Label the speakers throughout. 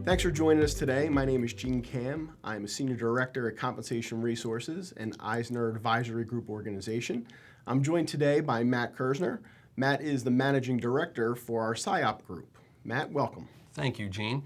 Speaker 1: Thanks for joining us today. My name is Gene Kam. I'm a Senior Director at Compensation Resources and Eisner Advisory Group organization. I'm joined today by Matt Kersner. Matt is the Managing Director for our PsyOp group. Matt, welcome.
Speaker 2: Thank you, Gene.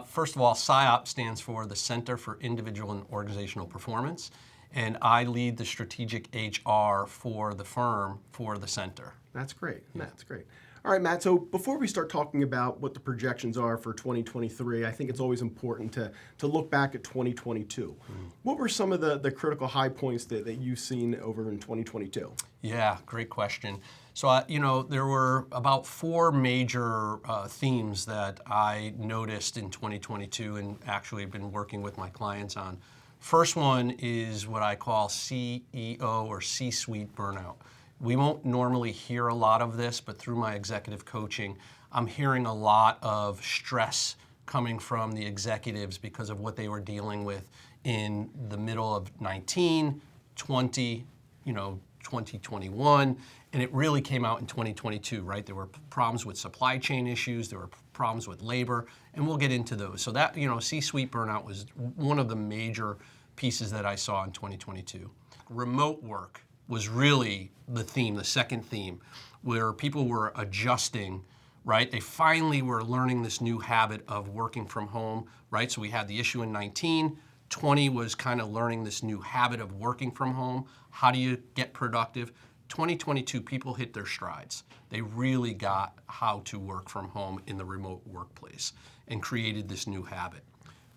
Speaker 2: First of all, PsyOp stands for the Center for Individual and Organizational Performance, and I lead the strategic HR for the firm for the center.
Speaker 1: That's great. Yeah. That's great. All right, Matt, so before we start talking about what the projections are for 2023, I think it's always important to look back at 2022. What were some of the critical high points that you've seen over in 2022?
Speaker 2: Yeah, great question. So, there were about four major themes that I noticed in 2022 and actually been working with my clients on. First one is what I call CEO or C-suite burnout. We won't normally hear a lot of this, but through my executive coaching, I'm hearing a lot of stress coming from the executives because of what they were dealing with in the middle of 19, 20, 2021, and it really came out in 2022, right? There were problems with supply chain issues, there were problems with labor, and we'll get into those. So that, C-suite burnout was one of the major pieces that I saw in 2022. Remote work was really the theme, the second theme, where people were adjusting, right? They finally were learning this new habit of working from home, right? So we had the issue in 19, 20 was kind of learning this new habit of working from home. How do you get productive? 2022, people hit their strides. They really got how to work from home in the remote workplace and created this new habit,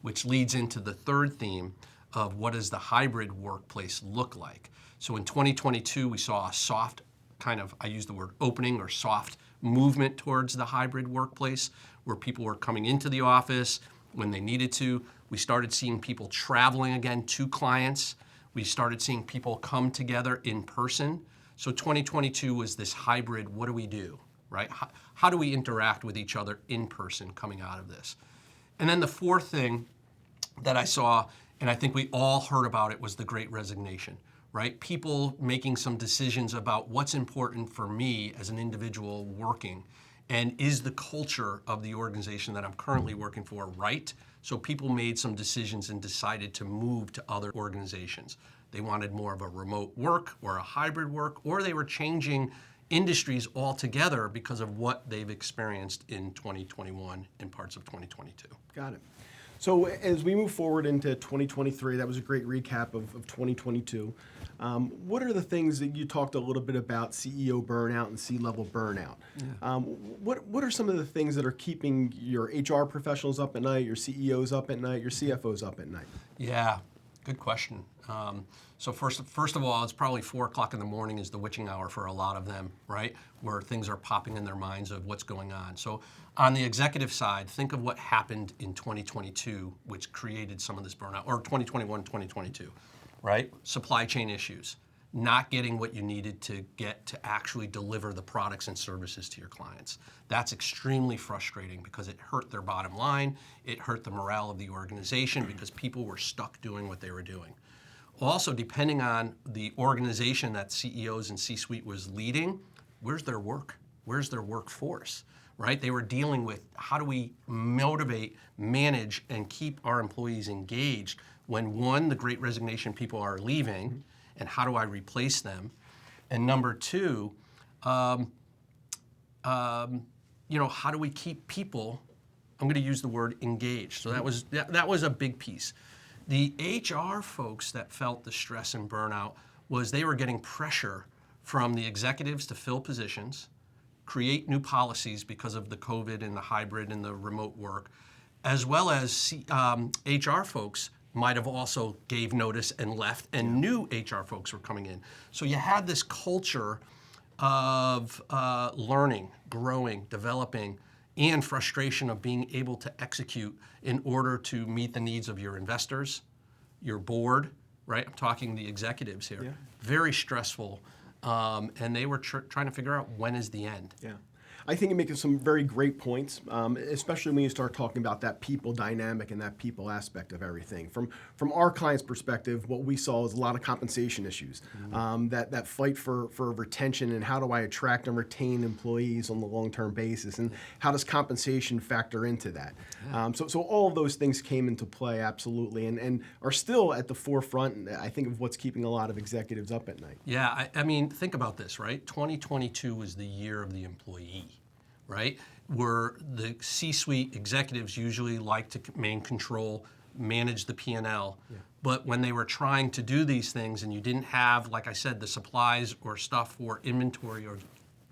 Speaker 2: which leads into the third theme of what does the hybrid workplace look like? So in 2022, we saw a soft kind of, I use the word opening or soft movement towards the hybrid workplace where people were coming into the office when they needed to. We started seeing people traveling again to clients. We started seeing people come together in person. So 2022 was this hybrid, what do we do, right? How do we interact with each other in person coming out of this? And then the fourth thing that I saw, and I think we all heard about it, was the Great Resignation, right? People making some decisions about what's important for me as an individual working, and is the culture of the organization that I'm currently working for right? So people made some decisions and decided to move to other organizations. They wanted more of a remote work or a hybrid work, or they were changing industries altogether because of what they've experienced in 2021 and parts of 2022.
Speaker 1: Got it. So as we move forward into 2023, that was a great recap of 2022. What are the things that you talked a little bit about CEO burnout and C-level burnout? Yeah. What are some of the things that are keeping your HR professionals up at night, your CEOs up at night, your CFOs up at night?
Speaker 2: Yeah, good question. So first of all, it's probably 4 o'clock in the morning is the witching hour for a lot of them, right? Where things are popping in their minds of what's going on. So on the executive side, think of what happened in 2022, which created some of this burnout, or 2021, 2022, right? Supply chain issues, not getting what you needed to get to actually deliver the products and services to your clients. That's extremely frustrating because it hurt their bottom line, it hurt the morale of the organization because people were stuck doing what they were doing. Also, depending on the organization that CEOs and C-suite was leading, where's their work? Where's their workforce, right? They were dealing with how do we motivate, manage, and keep our employees engaged when, one, the Great Resignation, people are leaving, and how do I replace them? And number two, how do we keep people, I'm going to use the word engaged. So that was a big piece. The HR folks that felt the stress and burnout was they were getting pressure from the executives to fill positions, create new policies because of the COVID and the hybrid and the remote work, as well as HR folks might have also gave notice and left, and new HR folks were coming in. So you had this culture of learning, growing, developing, and frustration of being able to execute in order to meet the needs of your investors, your board, right? I'm talking the executives here. Yeah. Very stressful, and they were trying to figure out when is the end.
Speaker 1: Yeah. I think you're making some very great points, especially when you start talking about that people dynamic and that people aspect of everything. From our clients' perspective, what we saw is a lot of compensation issues, that fight for retention and how do I attract and retain employees on the long-term basis, and how does compensation factor into that? So all of those things came into play, absolutely, and are still at the forefront, I think, of what's keeping a lot of executives up at night.
Speaker 2: Yeah, I mean, think about this, right? 2022 was the year of the employee, right? Where the C-suite executives usually like to maintain control, manage the P&L. But when they were trying to do these things and you didn't have, like I said, the supplies or stuff or inventory or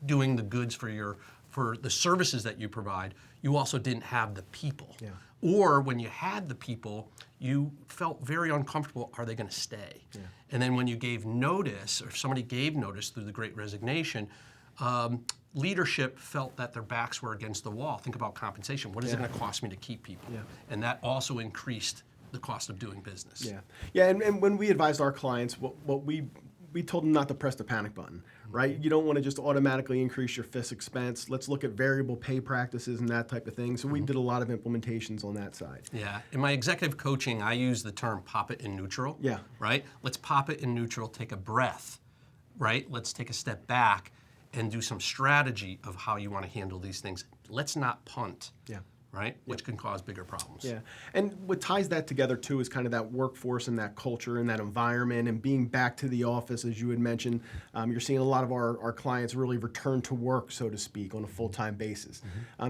Speaker 2: doing the goods for the services that you provide, you also didn't have the people. Or when you had the people, you felt very uncomfortable. Are they going to stay? And then when you gave notice, or if somebody gave notice through the Great Resignation, leadership felt that their backs were against the wall. Think about compensation. What is it going to cost me to keep people? And that also increased the cost of doing business.
Speaker 1: And when we advised our clients, what we told them not to press the panic button, right? You don't want to just automatically increase your fixed expense. Let's look at variable pay practices and that type of thing. So we did a lot of implementations on that side.
Speaker 2: Yeah, in my executive coaching, I use the term pop it in neutral. Right? Let's pop it in neutral, take a breath, right? Let's take a step back and do some strategy of how you want to handle these things. Let's not punt. Right? Which can cause bigger problems.
Speaker 1: And what ties that together too is kind of that workforce and that culture and that environment and being back to the office, as you had mentioned. You're seeing a lot of our clients really return to work, so to speak, on a full-time basis.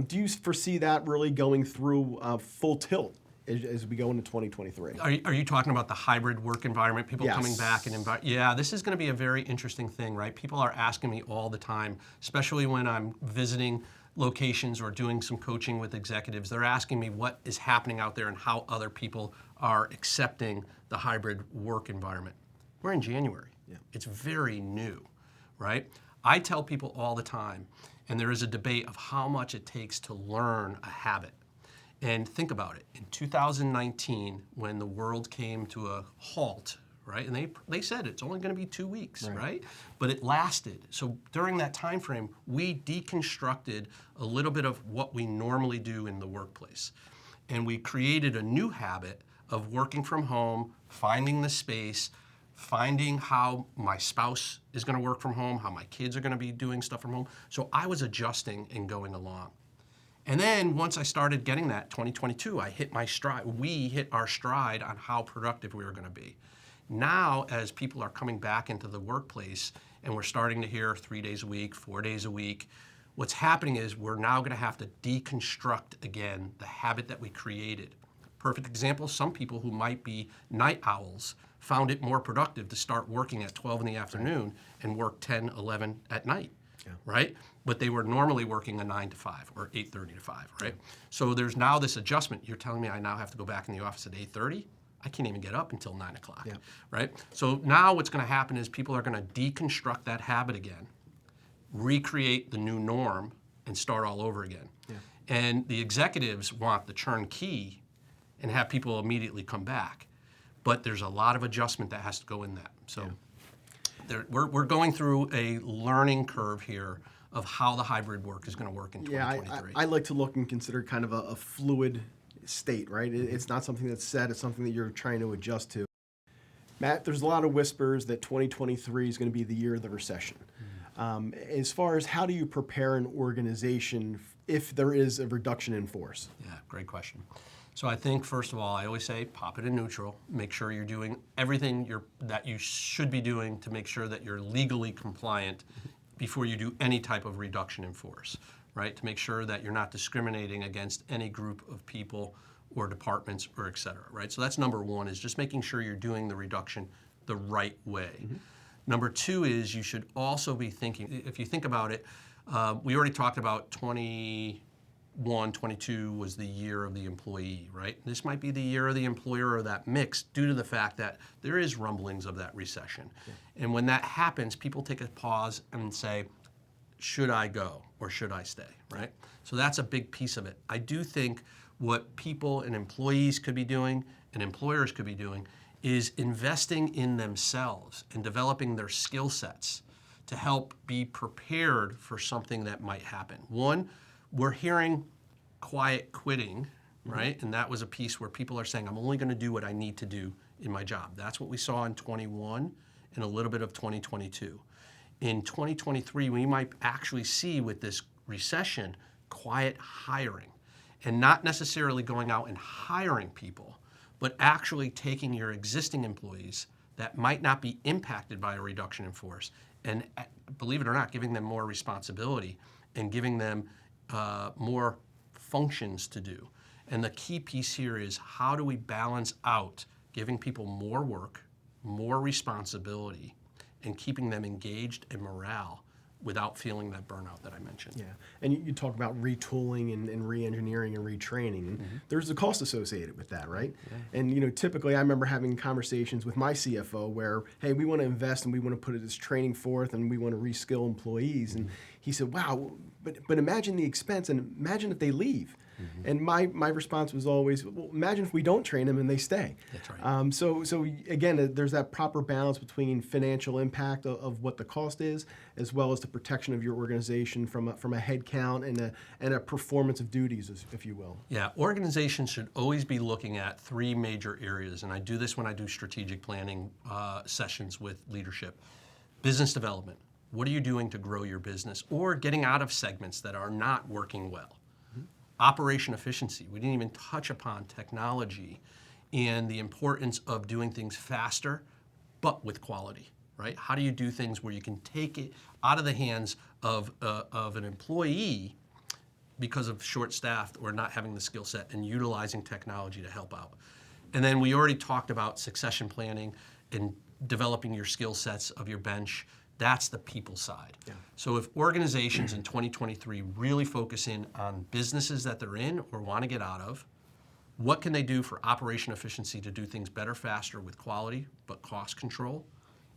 Speaker 1: Do you foresee that really going through full tilt as we go into 2023?
Speaker 2: Are you talking about the hybrid work environment, people coming back and yeah, this is going to be a very interesting thing, right? People are asking me all the time, especially when I'm visiting locations or doing some coaching with executives. They're asking me what is happening out there and how other people are accepting the hybrid work environment. We're in January. It's very new, right? I tell people all the time, and there is a debate of how much it takes to learn a habit. And think about it. In 2019, when the world came to a halt, right? And they said it's only going to be 2 weeks, right? But it lasted. So during that time frame, we deconstructed a little bit of what we normally do in the workplace. And we created a new habit of working from home, finding the space, finding how my spouse is going to work from home, how my kids are going to be doing stuff from home. So I was adjusting and going along. And then once I started getting that, 2022, I hit my stride. We hit our stride on how productive we were going to be. Now, as people are coming back into the workplace and we're starting to hear 3 days a week, 4 days a week, what's happening is we're now going to have to deconstruct again the habit that we created. Perfect example, some people who might be night owls found it more productive to start working at 12 in the afternoon and work 10, 11 at night, right? But they were normally working a 9 to 5 or 8:30 to 5, right? So there's now this adjustment. You're telling me I now have to go back in the office at 8:30? I can't even get up until 9 o'clock, right? So now what's going to happen is people are going to deconstruct that habit again, recreate the new norm, and start all over again. And the executives want the turnkey and have people immediately come back. But there's a lot of adjustment that has to go in that. So we're going through a learning curve here of how the hybrid work is going to work in 2023.
Speaker 1: I like to look and consider kind of a fluid state, right? It's not something that's set, it's something that you're trying to adjust to. Matt, there's a lot of whispers that 2023 is going to be the year of the recession. As far as how do you prepare an organization if there is a reduction in force?
Speaker 2: Yeah, great question. So I think, first of all, I always say pop it in neutral. Make sure you're doing everything that you should be doing to make sure that you're legally compliant before you do any type of reduction in force, right? To make sure that you're not discriminating against any group of people or departments or et cetera, right? So that's number one, is just making sure you're doing the reduction the right way. Number two is you should also be thinking, if you think about it, we already talked about 22 was the year of the employee, right? This might be the year of the employer or that mix due to the fact that there is rumblings of that recession. And when that happens, people take a pause and say, should I go or should I stay, right? So that's a big piece of it. I do think what people and employees could be doing and employers could be doing is investing in themselves and developing their skill sets to help be prepared for something that might happen. One, we're hearing quiet quitting, right? And that was a piece where people are saying, I'm only going to do what I need to do in my job. That's what we saw in 21 and a little bit of 2022. In 2023, we might actually see with this recession, quiet hiring, and not necessarily going out and hiring people, but actually taking your existing employees that might not be impacted by a reduction in force and, believe it or not, giving them more responsibility and giving them more functions to do. And the key piece here is, how do we balance out giving people more work, more responsibility, and keeping them engaged and morale without feeling that burnout that I mentioned.
Speaker 1: Yeah, and you talk about retooling and re-engineering and retraining. And there's a cost associated with that, right? Yeah. And typically I remember having conversations with my CFO where, hey, we want to invest and we want to put this training forth and we want to reskill employees. And he said, wow, but imagine the expense and imagine if they leave. And my response was always, well, imagine if we don't train them and they stay.
Speaker 2: That's right.
Speaker 1: So again, there's that proper balance between financial impact of what the cost is, as well as the protection of your organization from a head count and a performance of duties, if you will.
Speaker 2: Yeah, organizations should always be looking at three major areas, and I do this when I do strategic planning sessions with leadership. Business development. What are you doing to grow your business or getting out of segments that are not working well? Operation efficiency. We didn't even touch upon technology and the importance of doing things faster, but with quality, right? How do you do things where you can take it out of the hands of an employee because of short-staffed or not having the skill set, and utilizing technology to help out? And then we already talked about succession planning and developing your skill sets of your bench. That's the people side. Yeah. So if organizations in 2023 really focus in on businesses that they're in or want to get out of, what can they do for operation efficiency to do things better, faster, with quality, but cost control,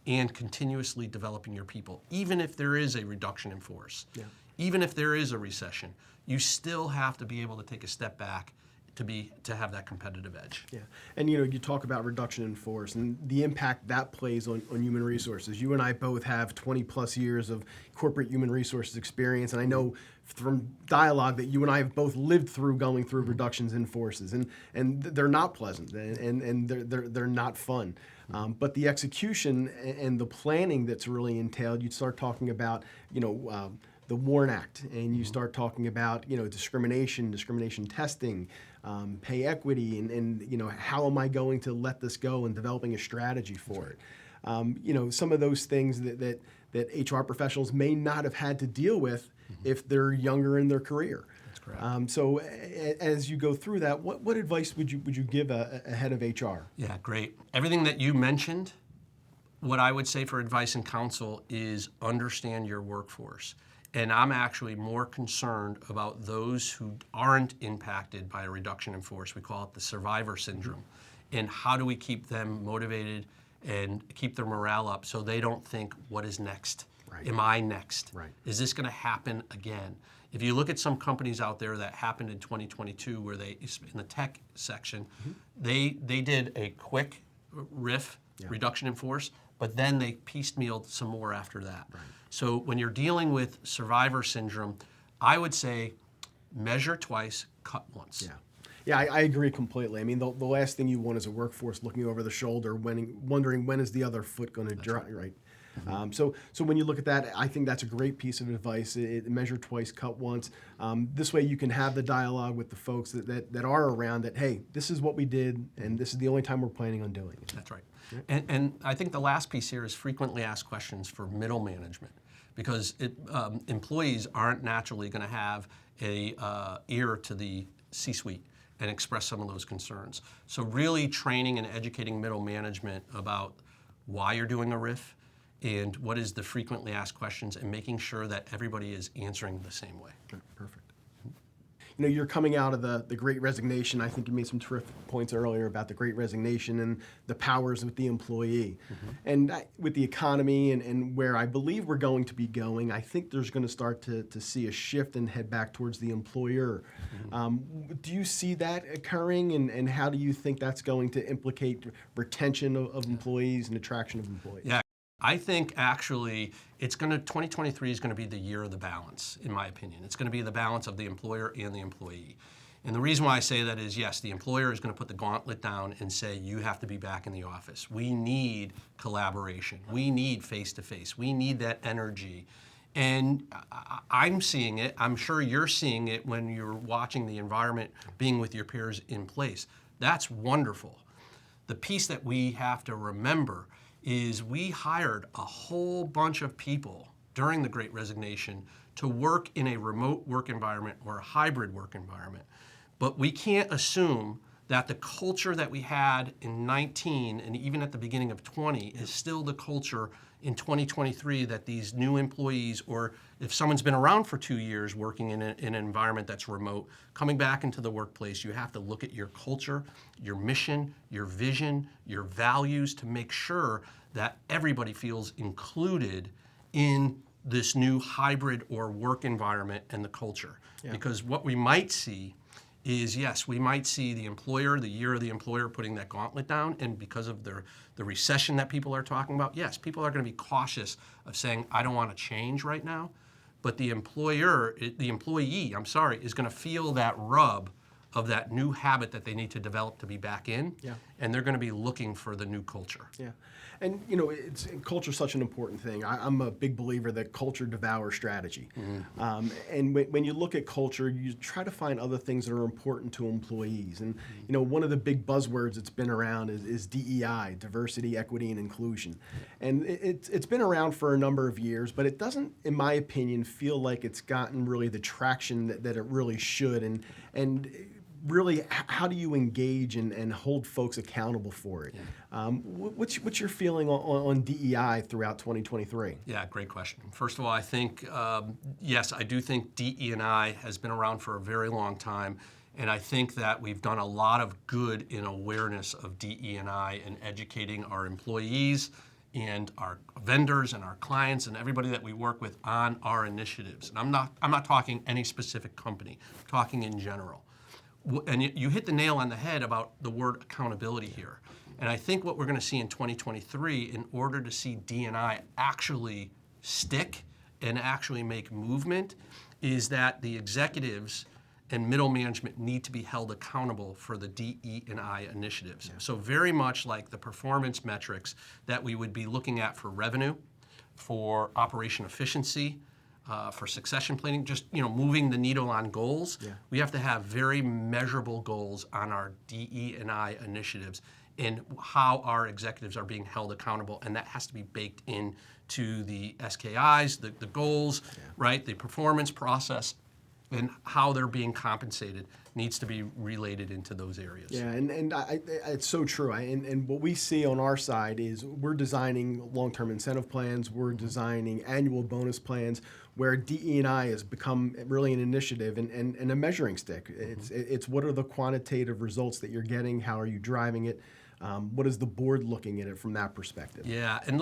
Speaker 2: and continuously developing your people? Even if there is a reduction in force, even if there is a recession, you still have to be able to take a step back to have that competitive edge.
Speaker 1: Yeah, and you talk about reduction in force and the impact that plays on human resources. You and I both have 20 plus years of corporate human resources experience, and I know from dialogue that you and I have both lived through going through reductions in forces, and they're not pleasant, and they're not fun. But the execution and the planning that's really entailed, you start talking about the WARN Act, and you start talking about discrimination testing, pay equity, and how am I going to let this go, and developing a strategy for it. Some of those things that HR professionals may not have had to deal with if they're younger in their career.
Speaker 2: That's correct.
Speaker 1: So as you go through that, what advice would you give a head of HR?
Speaker 2: Yeah, great. Everything that you mentioned, what I would say for advice and counsel is understand your workforce. And I'm actually more concerned about those who aren't impacted by a reduction in force. We call it the survivor syndrome. And how do we keep them motivated and keep their morale up so they don't think, what is next? Right. Am I next? Right. Is this going to happen again? If you look at some companies out there that happened in 2022 where they, in the tech section, they did a quick reduction in force, but then they piecemealed some more after that. Right. So when you're dealing with survivor syndrome, I would say measure twice, cut once.
Speaker 1: Yeah, I agree completely. I mean, the last thing you want is a workforce looking over the shoulder, wondering when is the other foot going to drop, right? So when you look at that, I think that's a great piece of advice. Measure twice, cut once. This way you can have the dialogue with the folks that are around that, hey, this is what we did, and this is the only time we're planning on doing it.
Speaker 2: That's right. And I think the last piece here is frequently asked questions for middle management, because employees aren't naturally going to have a ear to the C-suite and express some of those concerns. So really training and educating middle management about why you're doing a RIF and what is the frequently asked questions, and making sure that everybody is answering the same way.
Speaker 1: Perfect. You're coming out of the Great Resignation. I think you made some terrific points earlier about the Great Resignation and the powers with the employee. And with the economy and where I believe we're going to be going, I think there's going to start to see a shift and head back towards the employer. Do you see that occurring, and how do you think that's going to implicate retention of employees and attraction of employees?
Speaker 2: Yeah. I think actually 2023 is going to be the year of the balance, in my opinion. It's going to be the balance of the employer and the employee. And the reason why I say that is, yes, the employer is going to put the gauntlet down and say, you have to be back in the office. We need collaboration. We need face-to-face. We need that energy. And I'm seeing it. I'm sure you're seeing it when you're watching the environment being with your peers in place. That's wonderful. The piece that we have to remember is we hired a whole bunch of people during the Great Resignation to work in a remote work environment or a hybrid work environment. But we can't assume that the culture that we had in 19 and even at the beginning of 20 is still the culture in 2023 that these new employees, or if someone's been around for 2 years working in an environment that's remote, coming back into the workplace, you have to look at your culture, your mission, your vision, your values to make sure that everybody feels included in this new hybrid or work environment and the culture. Yeah. Because what we might see is, yes, we might see the employer, the year of the employer, putting that gauntlet down, and because of the recession that people are talking about, yes, people are going to be cautious of saying, I don't want to change right now, but the employee, is going to feel that rub of that new habit that they need to develop to be back in, and they're going to be looking for the new culture.
Speaker 1: Yeah, and culture's such an important thing. I'm a big believer that culture devours strategy. Mm-hmm. And when you look at culture, you try to find other things that are important to employees. And one of the big buzzwords that's been around is DEI, diversity, equity, and inclusion. And it's been around for a number of years, but it doesn't, in my opinion, feel like it's gotten really the traction that it really should. And really, how do you engage and hold folks accountable for it? Yeah. What's your feeling on DEI throughout 2023?
Speaker 2: Yeah, great question. First of all, I think, yes, I do think DE&I has been around for a very long time, and I think that we've done a lot of good in awareness of DE&I and educating our employees and our vendors and our clients and everybody that we work with on our initiatives. And I'm not talking any specific company, I'm talking in general. And you hit the nail on the head about the word accountability here. And I think what we're going to see in 2023, in order to see D&I actually stick and actually make movement, is that the executives and middle management need to be held accountable for the DE&I initiatives. Yeah. So very much like the performance metrics that we would be looking at for revenue, for operation efficiency, for succession planning, just moving the needle on goals. Yeah. We have to have very measurable goals on our DE&I initiatives and how our executives are being held accountable, and that has to be baked into the SKIs, the goals, right? The performance process, and how they're being compensated needs to be related into those areas.
Speaker 1: Yeah, and it's so true. And what we see on our side is we're designing long-term incentive plans, we're designing annual bonus plans, where DE&I has become really an initiative and a measuring stick. It's what are the quantitative results that you're getting, how are you driving it, what is the board looking at it from that perspective?
Speaker 2: Yeah, and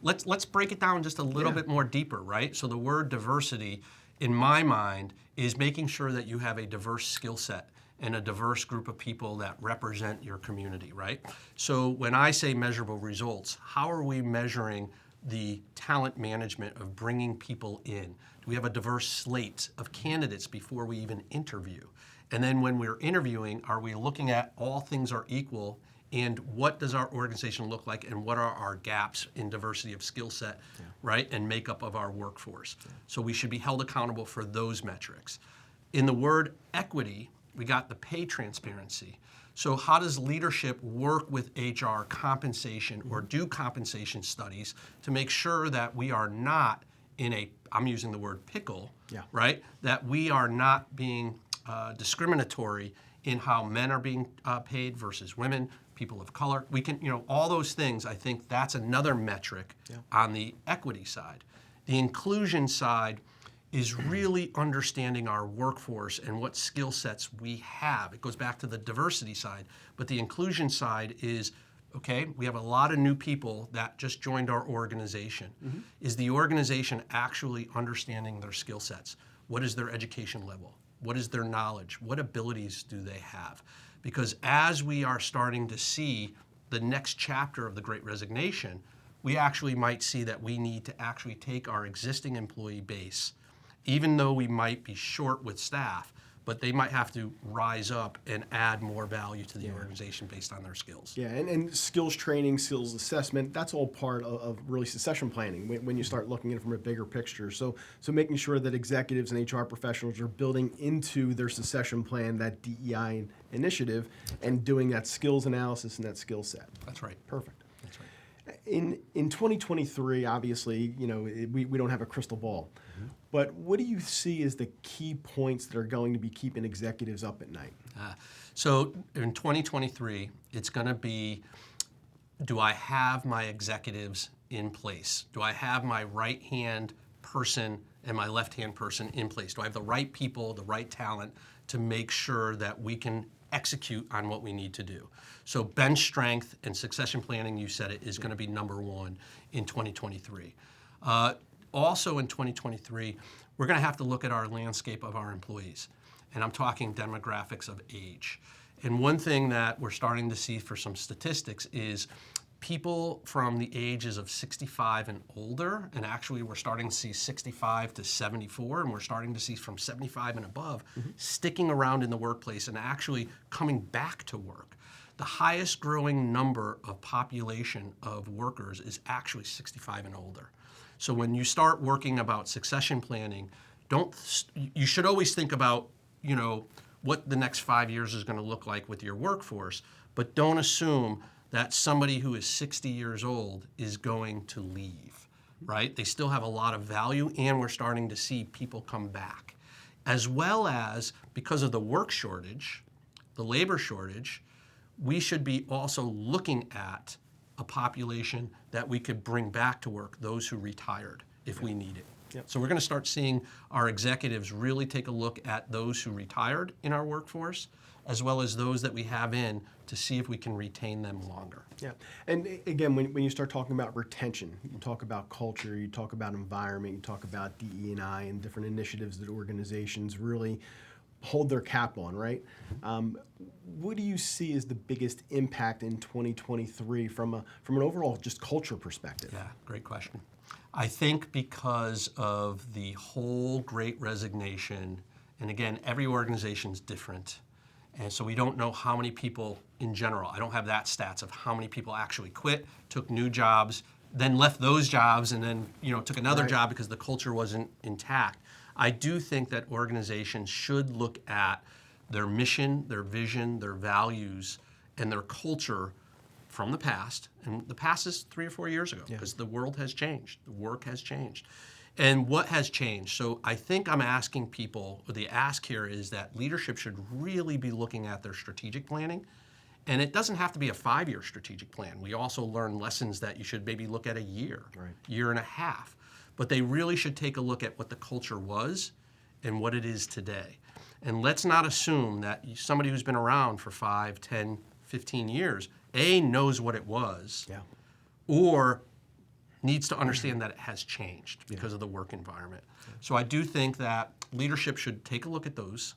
Speaker 2: let's break it down just a little bit more deeper, right? So the word diversity, in my mind, is making sure that you have a diverse skill set and a diverse group of people that represent your community, right? So when I say measurable results, how are we measuring the talent management of bringing people in? Do we have a diverse slate of candidates before we even interview? And then when we're interviewing, are we looking at all things are equal and what does our organization look like and what are our gaps in diversity of skill set, right, and makeup of our workforce? So we should be held accountable for those metrics. In the word equity, we got the pay transparency. So how does leadership work with HR compensation or do compensation studies to make sure that we are not in a, I'm using the word pickle, right, that we are not being discriminatory in how men are being paid versus women, people of color. We can, all those things, I think that's another metric on the equity side. The inclusion side is really understanding our workforce and what skill sets we have. It goes back to the diversity side, but the inclusion side is, okay, we have a lot of new people that just joined our organization. Mm-hmm. Is the organization actually understanding their skill sets? What is their education level? What is their knowledge? What abilities do they have? Because as we are starting to see the next chapter of the Great Resignation, we actually might see that we need to actually take our existing employee base, even though we might be short with staff, but they might have to rise up and add more value to the organization based on their skills.
Speaker 1: Yeah, and skills training, skills assessment, that's all part of really succession planning when you start looking at it from a bigger picture. So making sure that executives and HR professionals are building into their succession plan that DEI initiative and doing that skills analysis and that skill set.
Speaker 2: That's right.
Speaker 1: Perfect.
Speaker 2: That's right.
Speaker 1: In 2023, obviously, we don't have a crystal ball, but what do you see as the key points that are going to be keeping executives up at night?
Speaker 2: So in 2023, it's going to be, do I have my executives in place? Do I have my right-hand person and my left-hand person in place? Do I have the right people, the right talent to make sure that we can execute on what we need to do? So bench strength and succession planning, you said it, is going to be number one in 2023. Also in 2023, we're going to have to look at our landscape of our employees. And I'm talking demographics of age. And one thing that we're starting to see for some statistics is people from the ages of 65 and older, and actually we're starting to see 65 to 74, and we're starting to see from 75 and above sticking around in the workplace and actually coming back to work. The highest growing number of population of workers is actually 65 and older. So when you start working about succession planning, you should always think about, what the next 5 years is going to look like with your workforce, but don't assume that somebody who is 60 years old is going to leave, right? They still have a lot of value, and we're starting to see people come back. As well as, because of the work shortage, the labor shortage, we should be also looking at a population that we could bring back to work, those who retired, if we need it.
Speaker 1: Yep.
Speaker 2: So we're going to start seeing our executives really take a look at those who retired in our workforce, as well as those that we have in, to see if we can retain them longer.
Speaker 1: Yeah, and again, when you start talking about retention, you talk about culture, you talk about environment, you talk about DE&I and different initiatives that organizations really hold their cap on, right? What do you see as the biggest impact in 2023 from an overall just culture perspective?
Speaker 2: Yeah, great question. I think because of the whole Great Resignation, and again, every organization's different, and so we don't know how many people in general, I don't have that stats of how many people actually quit, took new jobs, then left those jobs, and then took another job because the culture wasn't intact. I do think that organizations should look at their mission, their vision, their values, and their culture from the past. And the past is 3 or 4 years ago because the world has changed, the work has changed. And what has changed? So I think I'm asking people, or the ask here is that leadership should really be looking at their strategic planning. And it doesn't have to be a 5-year strategic plan. We also learn lessons that you should maybe look at a year, year and a half. But they really should take a look at what the culture was and what it is today. And let's not assume that somebody who's been around for 5, 10, 15 years, knows what it was, or needs to understand that it has changed because of the work environment. So I do think that leadership should take a look at those,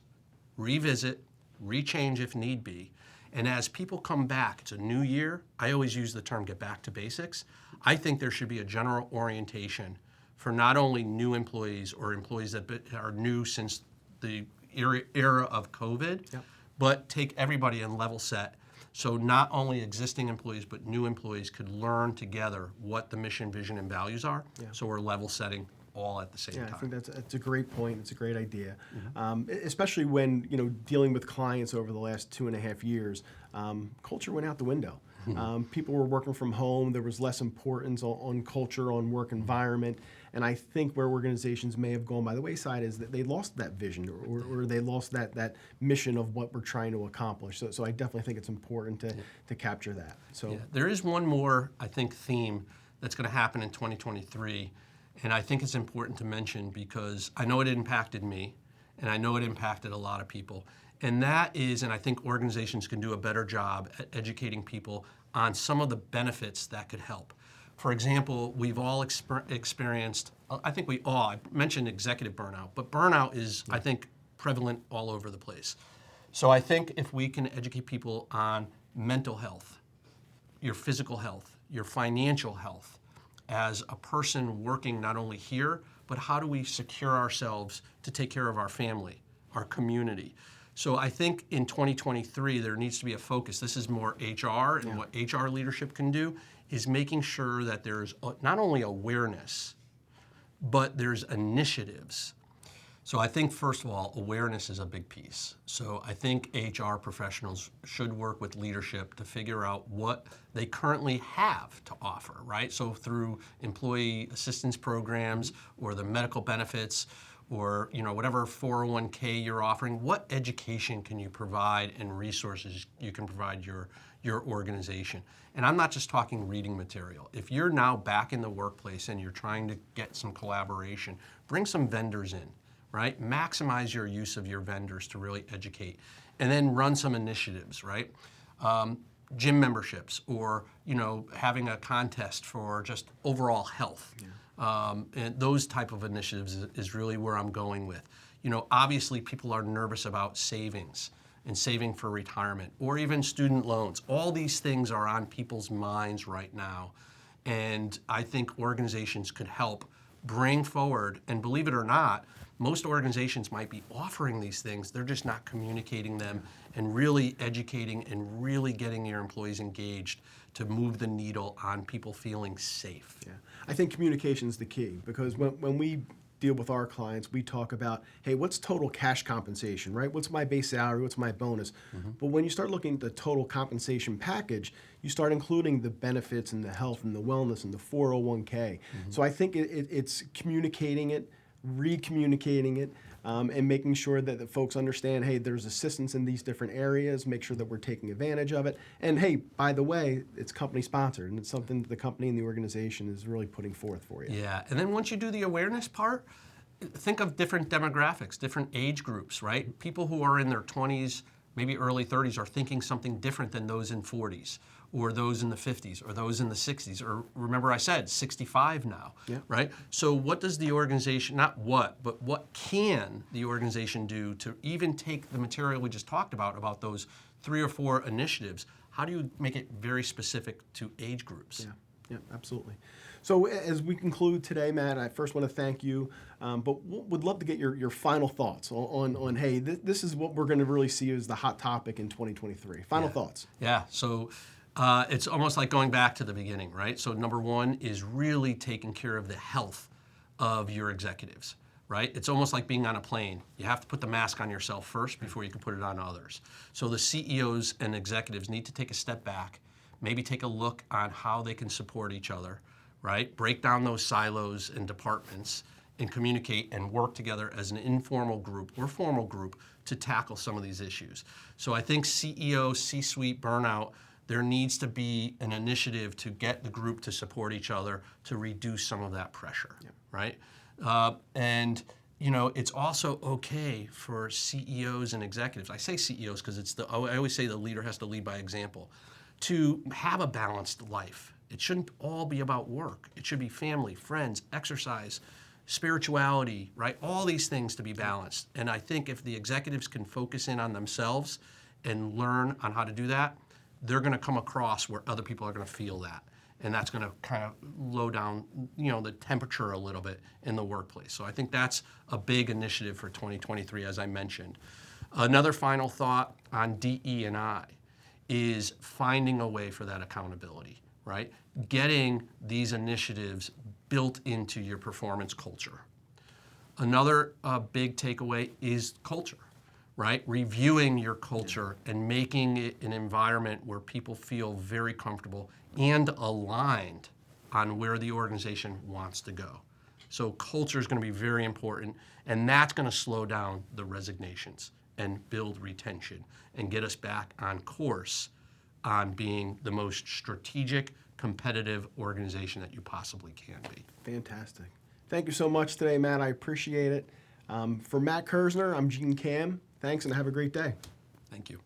Speaker 2: revisit, rechange if need be. And as people come back, it's a new year. I always use the term get back to basics. I think there should be a general orientation for not only new employees or employees that are new since the era of COVID, but take everybody and level set. So not only existing employees, but new employees could learn together what the mission, vision, and values are. So we're level setting all at the same time.
Speaker 1: I think that's a great point. It's a great idea, especially when dealing with clients over the last 2.5 years. Culture went out the window. People were working from home. There was less importance on culture, on work environment. And I think where organizations may have gone by the wayside is that they lost that vision or they lost that mission of what we're trying to accomplish. So I definitely think it's important to capture that. So
Speaker 2: there is one more, I think, theme that's going to happen in 2023. And I think it's important to mention because I know it impacted me and I know it impacted a lot of people. And that is, and I think organizations can do a better job at educating people on some of the benefits that could help. For example, we've all experienced, I mentioned executive burnout, but burnout is, I think, prevalent all over the place. So I think if we can educate people on mental health, your physical health, your financial health, as a person working not only here, but how do we secure ourselves to take care of our family, our community? So I think in 2023, there needs to be a focus. This is more HR, and what HR leadership can do is making sure that there's not only awareness, but there's initiatives. So I think, first of all, awareness is a big piece. So I think HR professionals should work with leadership to figure out what they currently have to offer, right? So through employee assistance programs or the medical benefits or whatever 401k you're offering, what education can you provide and resources you can provide your organization? And I'm not just talking reading material. If you're now back in the workplace and you're trying to get some collaboration, bring some vendors in. Right? Maximize your use of your vendors to really educate, and then run some initiatives, right? Gym memberships, or having a contest for just overall health. And those type of initiatives is really where I'm going with. Obviously people are nervous about savings and saving for retirement, or even student loans. All these things are on people's minds right now, and I think organizations could help bring forward, and believe it or not, most organizations might be offering these things, they're just not communicating them and really educating and really getting your employees engaged to move the needle on people feeling safe.
Speaker 1: Yeah, I think communication is the key, because when we deal with our clients, we talk about, hey, what's total cash compensation, right? What's my base salary? What's my bonus? But when you start looking at the total compensation package, you start including the benefits and the health and the wellness and the 401k. So I think it's communicating it, re-communicating it, and making sure that the folks understand, hey, there's assistance in these different areas, make sure that we're taking advantage of it. And hey, by the way, it's company sponsored, and it's something that the company and the organization is really putting forth for you.
Speaker 2: Yeah, and then once you do the awareness part, think of different demographics, different age groups, right? People who are in their 20s, maybe early 30s, are thinking something different than those in 40s, or those in the 50s, or those in the 60s, or remember I said 65 now, right? So what does the organization, not what, but what can the organization do to even take the material we just talked about those 3 or 4 initiatives? How do you make it very specific to age groups?
Speaker 1: Yeah, absolutely. So as we conclude today, Matt, I first want to thank you, but would love to get your final thoughts on hey, this is what we're going to really see as the hot topic in 2023. Final thoughts.
Speaker 2: Yeah, so it's almost like going back to the beginning, right? So number 1 is really taking care of the health of your executives, right? It's almost like being on a plane. You have to put the mask on yourself first before you can put it on others. So the CEOs and executives need to take a step back, maybe take a look on how they can support each other, right? Break down those silos and departments and communicate and work together as an informal group or formal group to tackle some of these issues. So I think CEO, C-suite burnout, there needs to be an initiative to get the group to support each other to reduce some of that pressure, right? And it's also okay for CEOs and executives. I say CEOs because I always say the leader has to lead by example, to have a balanced life. It shouldn't all be about work. It should be family, friends, exercise, spirituality, right? All these things to be balanced. And I think if the executives can focus in on themselves and learn on how to do that, they're going to come across where other people are going to feel that. And that's going to kind of low down, the temperature a little bit in the workplace. So I think that's a big initiative for 2023, as I mentioned. Another final thought on DE&I is finding a way for that accountability, right? Getting these initiatives built into your performance culture. Another big takeaway is culture, right? Reviewing your culture and making it an environment where people feel very comfortable and aligned on where the organization wants to go. So culture is going to be very important, and that's going to slow down the resignations and build retention and get us back on course on being the most strategic, competitive organization that you possibly can be.
Speaker 1: Fantastic. Thank you so much today, Matt. I appreciate it. For Matt Kersner, I'm Gene Cam. Thanks, and have a great day.
Speaker 2: Thank you.